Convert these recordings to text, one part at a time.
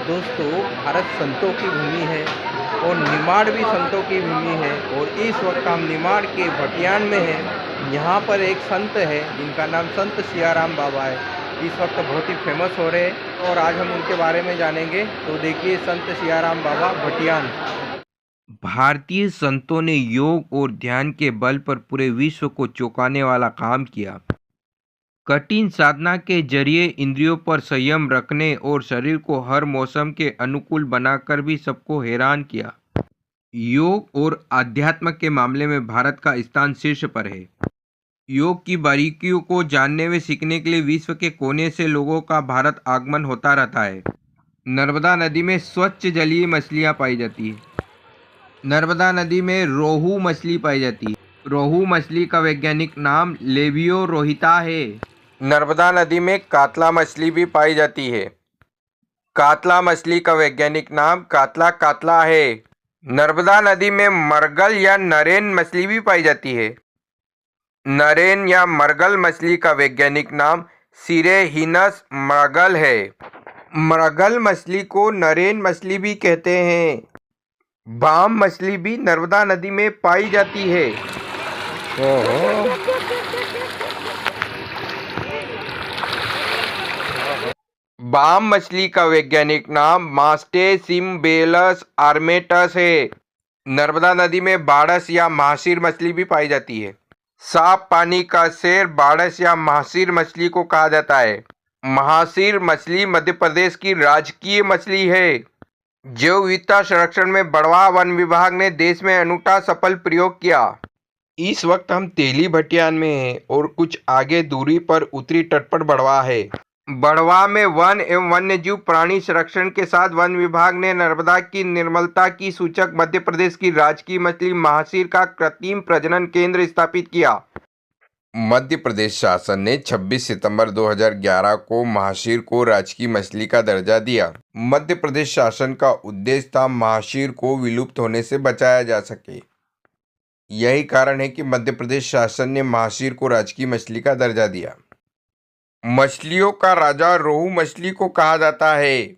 दोस्तों, भारत संतों की भूमि है और निमाड़ भी संतों की भूमि है। और इस वक्त हम निमाड़ के भटियान में हैं। यहाँ पर एक संत है जिनका नाम संत सियाराम बाबा है। इस वक्त बहुत ही फेमस हो रहे हैं और आज हम उनके बारे में जानेंगे। तो देखिए, संत सियाराम बाबा भटियान। भारतीय संतों ने योग और ध्यान के बल पर पूरे विश्व को चौंकाने वाला काम किया। कठिन साधना के जरिए इंद्रियों पर संयम रखने और शरीर को हर मौसम के अनुकूल बनाकर भी सबको हैरान किया। योग और आध्यात्म के मामले में भारत का स्थान शीर्ष पर है। योग की बारीकियों को जानने व सीखने के लिए विश्व के कोने से लोगों का भारत आगमन होता रहता है। नर्मदा नदी में स्वच्छ जलीय मछलियाँ पाई जाती है। नर्मदा नदी में रोहू मछली पाई जाती है। रोहू मछली का वैज्ञानिक नाम लेबियो रोहिता है। नर्मदा नदी में कातला मछली भी पाई जाती है। कातला मछली का वैज्ञानिक नाम कातला कातला है। नर्मदा नदी में मरगल या नरेन मछली भी पाई जाती है। नरेन या मरगल मछली का वैज्ञानिक नाम सिरेहिनस मरगल है। मरगल मछली को नरेन मछली भी कहते हैं। बाम मछली भी नर्मदा नदी में पाई जाती है। बाम मछली का वैज्ञानिक नाम मास्टेसिम्बेलस आर्मेटस है। नर्मदा नदी में बाड़स या महासीर मछली भी पाई जाती है। साफ पानी का शेर बाड़स या महासीर मछली को कहा जाता है। महासीर मछली मध्य प्रदेश की राजकीय मछली है। जैव विविधता संरक्षण में बड़वाह वन विभाग ने देश में अनूठा सफल प्रयोग किया। इस वक्त हम तेली भटियान में हैं और कुछ आगे दूरी पर उत्तरी तट पर बड़वाह है। बड़वाह में वन एवं वन्यजीव प्राणी संरक्षण के साथ वन विभाग ने नर्मदा की निर्मलता की सूचक मध्य प्रदेश की राजकीय मछली महासीर का कृत्रिम प्रजनन केंद्र स्थापित किया। मध्य प्रदेश शासन ने 26 सितंबर 2011 को महासीर को राजकीय मछली का दर्जा दिया। मध्य प्रदेश शासन का उद्देश्य था महासीर को विलुप्त होने से बचाया जा सके। यही कारण है कि मध्य प्रदेश शासन ने महासीर को राजकीय मछली का दर्जा दिया। मछलियों का राजा रोहू मछली को कहा जाता है।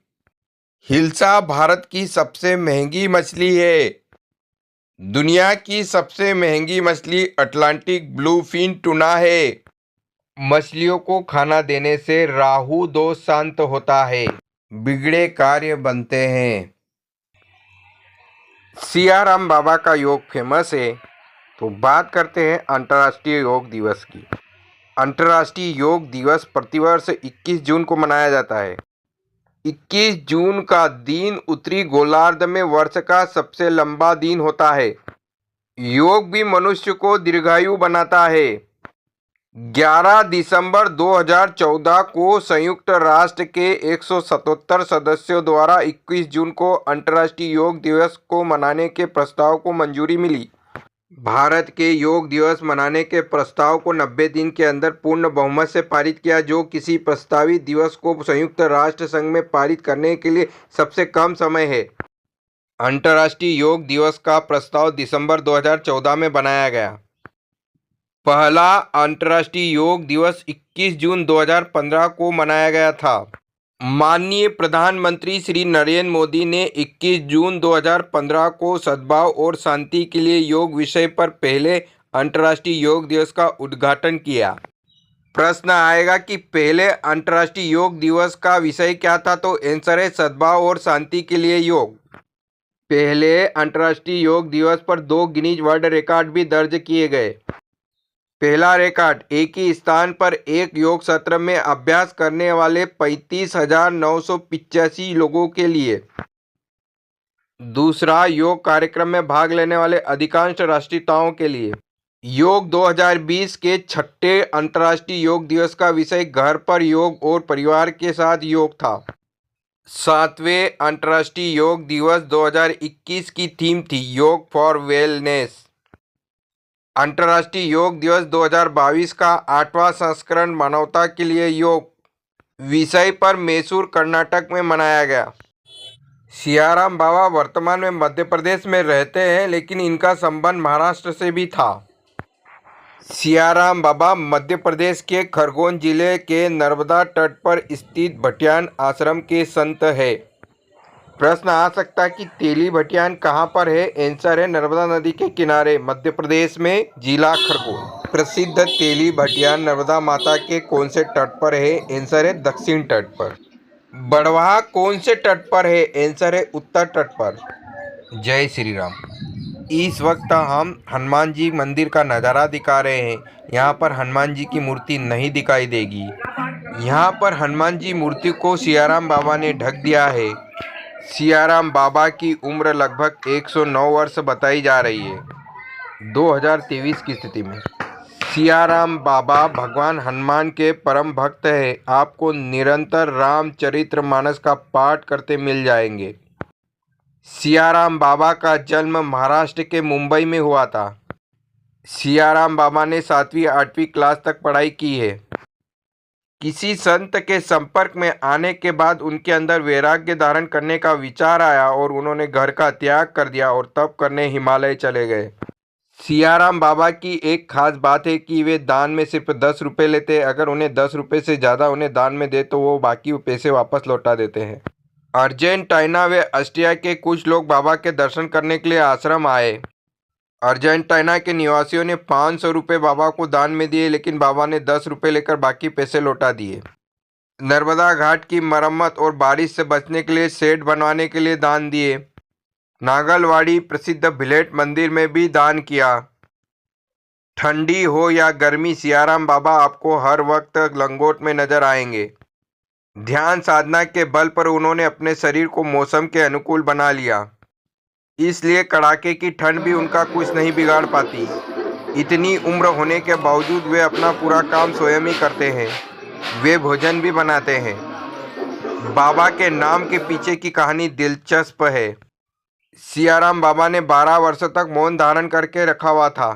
हिल्सा भारत की सबसे महंगी मछली है। दुनिया की सबसे महंगी मछली अटलांटिक ब्लूफिन टूना है। मछलियों को खाना देने से राहु दोष शांत होता है। बिगड़े कार्य बनते हैं। सियाराम बाबा का योग फेमस है, तो बात करते हैं अंतर्राष्ट्रीय योग दिवस की। अंतर्राष्ट्रीय योग दिवस प्रतिवर्ष 21 जून को मनाया जाता है। 21 जून का दिन उत्तरी गोलार्ध में वर्ष का सबसे लंबा दिन होता है। योग भी मनुष्य को दीर्घायु बनाता है। 11 दिसंबर 2014 को संयुक्त राष्ट्र के 177 सदस्यों द्वारा 21 जून को अंतर्राष्ट्रीय योग दिवस को मनाने के प्रस्ताव को मंजूरी मिली। भारत के योग दिवस मनाने के प्रस्ताव को 90 दिन के अंदर पूर्ण बहुमत से पारित किया, जो किसी प्रस्तावित दिवस को संयुक्त राष्ट्र संघ में पारित करने के लिए सबसे कम समय है। अंतर्राष्ट्रीय योग दिवस का प्रस्ताव दिसंबर 2014 में बनाया गया। पहला अंतर्राष्ट्रीय योग दिवस 21 जून 2015 को मनाया गया था। माननीय प्रधानमंत्री श्री नरेंद्र मोदी ने 21 जून 2015 को सद्भाव और शांति के लिए योग विषय पर पहले अंतर्राष्ट्रीय योग दिवस का उद्घाटन किया। प्रश्न आएगा कि पहले अंतर्राष्ट्रीय योग दिवस का विषय क्या था, तो आंसर है सद्भाव और शांति के लिए योग। पहले अंतर्राष्ट्रीय योग दिवस पर 2 गिनीज वर्ल्ड रिकॉर्ड भी दर्ज किए गए। पहला रिकॉर्ड एक ही स्थान पर एक योग सत्र में अभ्यास करने वाले 35,985 लोगों के लिए। दूसरा, योग कार्यक्रम में भाग लेने वाले अधिकांश राष्ट्रीयताओं के लिए। योग 2020 के 6ठे अंतर्राष्ट्रीय योग दिवस का विषय घर पर योग और परिवार के साथ योग था। 7वें अंतर्राष्ट्रीय योग दिवस 2021 की थीम थी योग फॉर वेलनेस। अंतर्राष्ट्रीय योग दिवस 2022 का 8वां संस्करण मानवता के लिए योग विषय पर मैसूर कर्नाटक में मनाया गया। सियाराम बाबा वर्तमान में मध्य प्रदेश में रहते हैं, लेकिन इनका संबंध महाराष्ट्र से भी था। सियाराम बाबा मध्य प्रदेश के खरगोन जिले के नर्मदा तट पर स्थित भटियान आश्रम के संत है। प्रश्न आ सकता है कि तेली भटियान कहाँ पर है। आंसर है नर्मदा नदी के किनारे, मध्य प्रदेश में, जिला खरगोन। प्रसिद्ध तेली भटियान नर्मदा माता के कौन से तट पर है। आंसर है दक्षिण तट पर। बड़वाह कौन से तट पर है। आंसर है उत्तर तट पर। जय श्री राम। इस वक्त हम हनुमान जी मंदिर का नज़ारा दिखा रहे हैं। यहाँ पर हनुमान जी की मूर्ति नहीं दिखाई देगी। यहाँ पर हनुमान जी मूर्ति को सियाराम बाबा ने ढक दिया है। सियाराम बाबा की उम्र लगभग 109 वर्ष बताई जा रही है 2023 की स्थिति में। सियाराम बाबा भगवान हनुमान के परम भक्त हैं। आपको निरंतर रामचरितमानस का पाठ करते मिल जाएंगे। सियाराम बाबा का जन्म महाराष्ट्र के मुंबई में हुआ था। सियाराम बाबा ने 7वीं 8वीं क्लास तक पढ़ाई की है। किसी संत के संपर्क में आने के बाद उनके अंदर वैराग्य धारण करने का विचार आया और उन्होंने घर का त्याग कर दिया और तप करने हिमालय चले गए। सियाराम बाबा की एक खास बात है कि वे दान में सिर्फ 10 रुपये लेते हैं। अगर उन्हें 10 रुपये से ज़्यादा उन्हें दान में दे तो वो बाकी पैसे वापस लौटा देते हैं। अर्जेंटीना व ऑस्ट्रिया के कुछ लोग बाबा के दर्शन करने के लिए आश्रम आए। अर्जेंटीना के निवासियों ने 500 रुपये बाबा को दान में दिए, लेकिन बाबा ने 10 रुपये लेकर बाकी पैसे लौटा दिए। नर्मदा घाट की मरम्मत और बारिश से बचने के लिए शेड बनवाने के लिए दान दिए। नागलवाड़ी प्रसिद्ध भिलेट मंदिर में भी दान किया। ठंडी हो या गर्मी, सियाराम बाबा आपको हर वक्त लंगोट में नजर आएंगे। ध्यान साधना के बल पर उन्होंने अपने शरीर को मौसम के अनुकूल बना लिया, इसलिए कड़ाके की ठंड भी उनका कुछ नहीं बिगाड़ पाती। इतनी उम्र होने के बावजूद वे अपना पूरा काम स्वयं ही करते हैं। वे भोजन भी बनाते हैं। बाबा के नाम के पीछे की कहानी दिलचस्प है। सियाराम बाबा ने 12 वर्षों तक मौन धारण करके रखा हुआ था।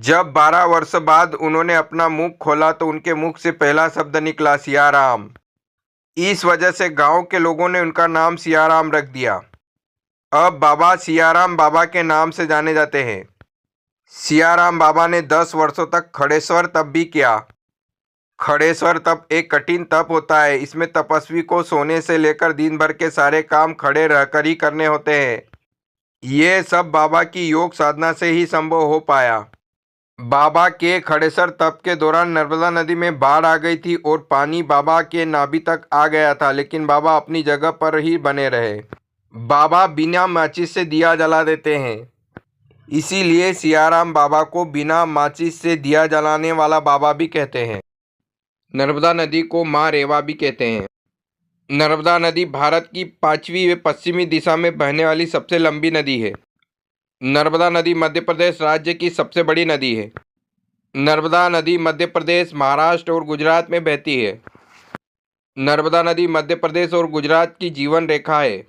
जब 12 वर्ष बाद उन्होंने अपना मुख खोला तो उनके मुख से पहला शब्द निकला, सियाराम। इस वजह से गांव के लोगों ने उनका नाम सियाराम रख दिया। अब बाबा सियाराम बाबा के नाम से जाने जाते हैं। सियाराम बाबा ने 10 वर्षों तक खड़ेश्वर तप भी किया। खड़ेश्वर तप एक कठिन तप होता है। इसमें तपस्वी को सोने से लेकर दिन भर के सारे काम खड़े रहकर ही करने होते हैं। ये सब बाबा की योग साधना से ही संभव हो पाया। बाबा के खड़ेश्वर तप के दौरान नर्मदा नदी में बाढ़ आ गई थी और पानी बाबा के नाभि तक आ गया था, लेकिन बाबा अपनी जगह पर ही बने रहे। बाबा बिना माचिस से दिया जला देते हैं, इसीलिए सियाराम बाबा को बिना माचिस से दिया जलाने वाला बाबा भी कहते हैं। नर्मदा नदी को माँ रेवा भी कहते हैं। नर्मदा नदी भारत की 5वीं व पश्चिमी दिशा में बहने वाली सबसे लंबी नदी है। नर्मदा नदी मध्य प्रदेश राज्य की सबसे बड़ी नदी है। नर्मदा नदी मध्य प्रदेश, महाराष्ट्र और गुजरात में बहती है। नर्मदा नदी मध्य प्रदेश और गुजरात की जीवन रेखा है।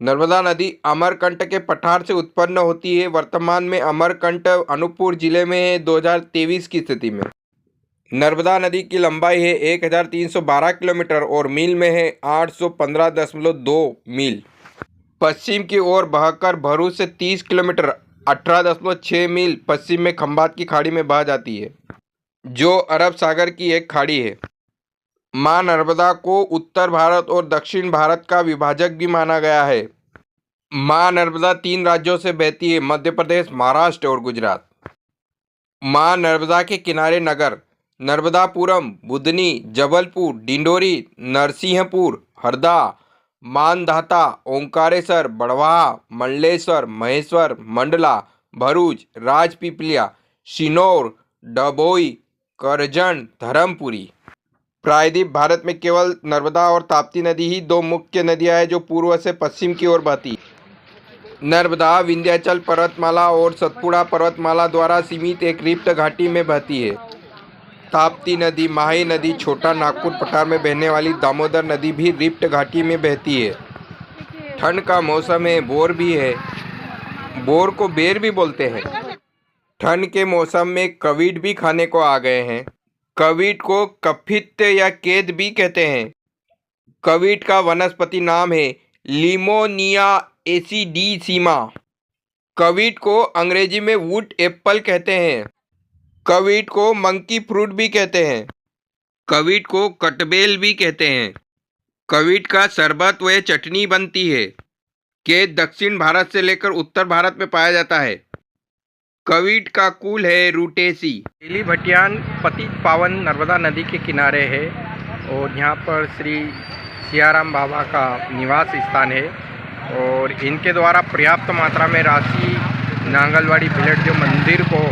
नर्मदा नदी अमरकंटक के पठार से उत्पन्न होती है। वर्तमान में अमरकंटक अनूपपुर जिले में है 2023 की स्थिति में। नर्मदा नदी की लंबाई है 1312 किलोमीटर और मील में है 815.2 मील। पश्चिम की ओर बहकर भरूच से 30 किलोमीटर 18.6 मील पश्चिम में खंभात की खाड़ी में बह जाती है, जो अरब सागर की एक खाड़ी है। मां नर्मदा को उत्तर भारत और दक्षिण भारत का विभाजक भी माना गया है। मां नर्मदा 3 राज्यों से बहती है, मध्य प्रदेश, महाराष्ट्र और गुजरात। मां नर्मदा के किनारे नगर नर्मदापुरम, बुधनी, जबलपुर, डिंडोरी, नरसिंहपुर, हरदा, मानधाता, ओंकारेश्वर, बड़वाह, मंडलेश्वर, महेश्वर, मंडला, भरूच, राजपीपलिया, शिनौर, डभोई, करजन, धर्मपुरी। प्रायद्वीप भारत में केवल नर्मदा और ताप्ती नदी ही 2 मुख्य नदियां हैं जो पूर्व से पश्चिम की ओर बहती। नर्मदा विंध्याचल पर्वतमाला और सतपुड़ा पर्वतमाला द्वारा सीमित एक रिफ्ट घाटी में बहती है। ताप्ती नदी, माही नदी, छोटा नागपुर पठार में बहने वाली दामोदर नदी भी रिफ्ट घाटी में बहती है। ठंड का मौसम है, बोर भी है। बोर को बेर भी बोलते हैं। ठंड के मौसम में कवीट भी खाने को आ गए हैं। कवीट को कफित या केद भी कहते हैं। कवीट का वनस्पति नाम है लिमोनिया एसिडिसिमा। कवीट को अंग्रेजी में वुड एप्पल कहते हैं। कवीट को मंकी फ्रूट भी कहते हैं। कवीट को कटबेल भी कहते हैं। कविट का शरबत व चटनी बनती है। के दक्षिण भारत से लेकर उत्तर भारत में पाया जाता है। कविट का कुल है रूटेसी। तेली भटियान पतित पावन नर्मदा नदी के किनारे है और यहाँ पर श्री सियाराम बाबा का निवास स्थान है और इनके द्वारा पर्याप्त मात्रा में राशि नांगलवाड़ी भिलट मंदिर को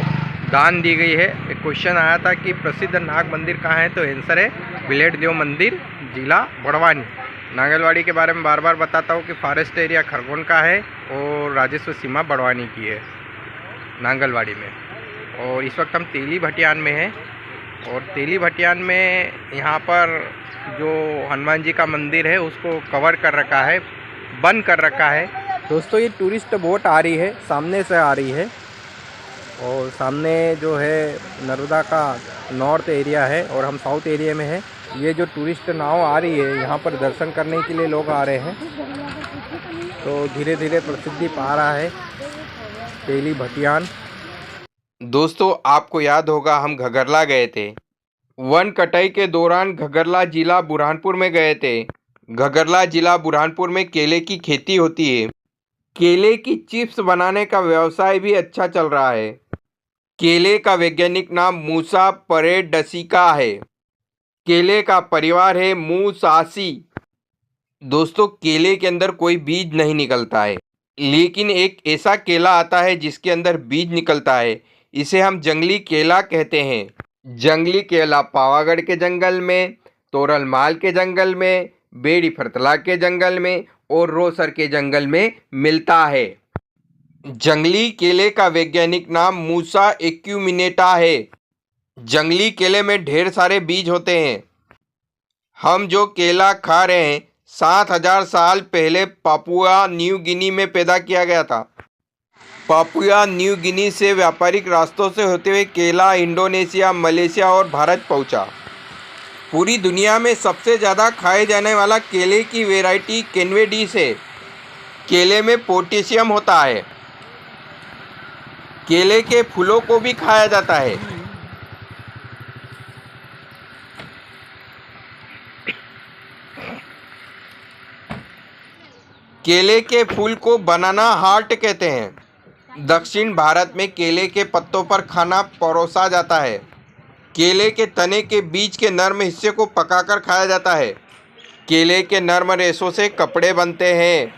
दान दी गई है। एक क्वेश्चन आया था कि प्रसिद्ध नाग मंदिर कहाँ है, तो आंसर है भिलट मंदिर, जिला बड़वानी। नांगलवाड़ी के बारे में बार बार बताता हूँ कि फॉरेस्ट एरिया खरगोन का है और राजस्व सीमा बड़वानी की है नांगलवाड़ी में। और इस वक्त हम तेली भटियान में हैं और तेली भटियान में यहाँ पर जो हनुमान जी का मंदिर है उसको कवर कर रखा है, बंद कर रखा है। दोस्तों ये टूरिस्ट बोट आ रही है, सामने से आ रही है और सामने जो है नर्मदा का नॉर्थ एरिया है और हम साउथ एरिया में हैं। ये जो टूरिस्ट नाव आ रही है यहाँ पर दर्शन करने के लिए लोग आ रहे हैं, तो धीरे धीरे प्रसिद्धि पा रहा है तेली भटियान। दोस्तों आपको याद होगा हम घगरला गए थे। वन कटाई के दौरान घगरला जिला बुरहानपुर में गए थे। घगरला जिला बुरहानपुर में केले की खेती होती है। केले की चिप्स बनाने का व्यवसाय भी अच्छा चल रहा है। केले का वैज्ञानिक नाम मूसा परेडसिका है। केले का परिवार है मूसासी। दोस्तों केले के अंदर कोई बीज नहीं निकलता है, लेकिन एक ऐसा केला आता है जिसके अंदर बीज निकलता है, इसे हम जंगली केला कहते हैं। जंगली केला पावागढ़ के जंगल में, तोरलमाल के जंगल में, बेड़ी फरतला के जंगल में और रोसर के जंगल में मिलता है। जंगली केले का वैज्ञानिक नाम मूसा एक्यूमिनेटा है। जंगली केले में ढेर सारे बीज होते हैं। हम जो केला खा रहे हैं 7,000 साल पहले पापुआ न्यू गिनी में पैदा किया गया था। पापुआ न्यू गिनी से व्यापारिक रास्तों से होते हुए केला इंडोनेशिया, मलेशिया और भारत पहुंचा। पूरी दुनिया में सबसे ज़्यादा खाए जाने वाला केले की वैरायटी कैनवेडिस है। केले में पोटेशियम होता है। केले के फूलों को भी खाया जाता है। केले के फूल को बनाना हार्ट कहते हैं। दक्षिण भारत में केले के पत्तों पर खाना परोसा जाता है। केले के तने के बीच के नर्म हिस्से को पकाकर खाया जाता है। केले के नर्म रेशों से कपड़े बनते हैं।